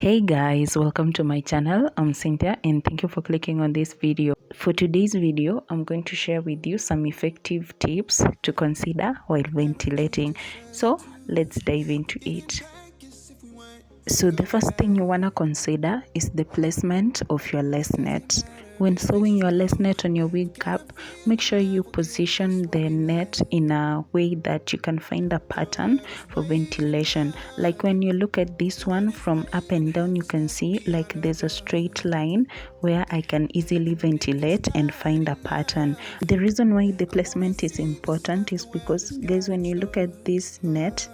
Hey guys, welcome to my channel. I'm Cynthia and thank you for clicking on this video. For today's video, I'm going to share with you some effective tips to consider while ventilating. So let's dive into it. So the first thing you want to consider is the placement of your lace net. When sewing your lace net on your wig cap, make sure you position the net in a way that you can find a pattern for ventilation. Like when you look at this one from up and down, you can see like there's a straight line where I can easily ventilate and find a pattern. The reason why the placement is important is because, guys, when you look at this net,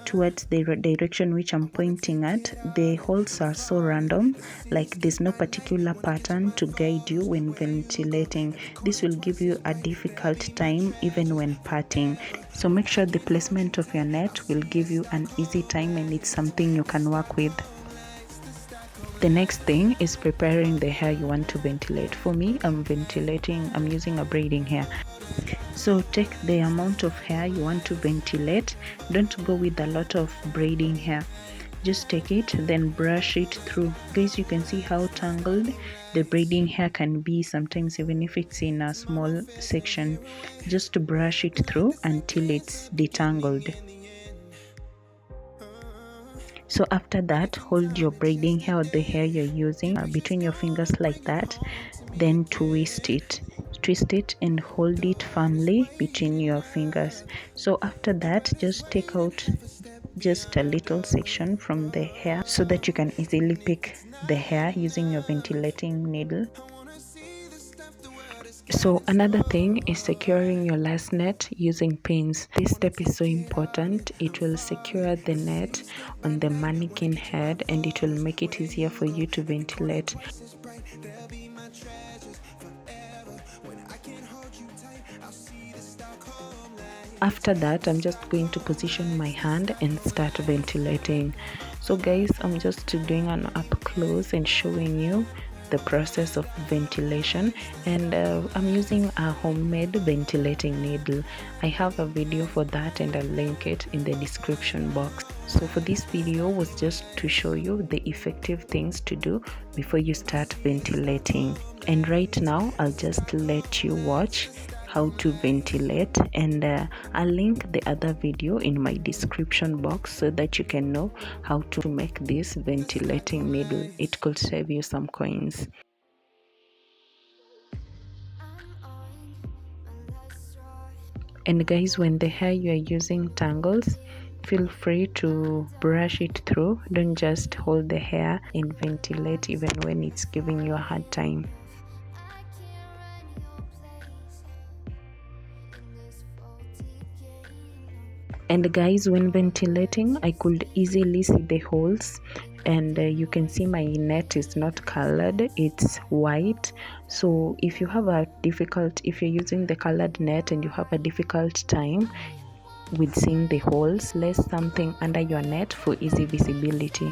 towards the direction which I'm pointing at, the holes are so random, like there's no particular pattern to guide you when ventilating. This will give you a difficult time even when parting. So make sure the placement of your net will give you an easy time and it's something you can work with. The next thing is preparing the hair you want to ventilate. For me, I'm using a braiding hair. So take the amount of hair you want to ventilate. Don't go with a lot of braiding hair. Just take it, then brush it through. Guys, you can see how tangled the braiding hair can be sometimes, even if it's in a small section. Just to brush it through until it's detangled. So after that, hold your braiding hair or the hair you're using between your fingers like that, then twist it and hold it firmly between your fingers. So after that, just take out just a little section from the hair so that you can easily pick the hair using your ventilating needle. So another thing is securing your lace net using pins. This step is so important. It will secure the net on the mannequin head and it will make it easier for you to ventilate. After that, I'm just going to position my hand and start ventilating. So guys, I'm just doing an up close and showing you the process of ventilation, and I'm using a homemade ventilating needle. I have a video for that and I'll link it in the description box. So for this video was just to show you the effective things to do before you start ventilating. And right now I'll just let you watch how to ventilate, and I'll link the other video in my description box so that you can know how to make this ventilating needle. It could save you some coins. And guys, when the hair you are using tangles, feel free to brush it through. Don't just hold the hair and ventilate even when it's giving you a hard time. And guys, when ventilating, I could easily see the holes, and you can see my net is not colored, it's white. So if you're using the colored net and you have a difficult time with seeing the holes, place something under your net for easy visibility.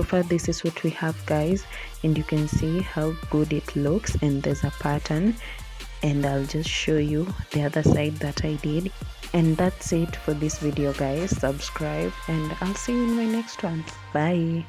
so far this is what we have, guys, and you can see how good it looks, and there's a pattern, and I'll just show you the other side that I did. And that's it for this video, guys. Subscribe, and I'll see you in my next one. Bye.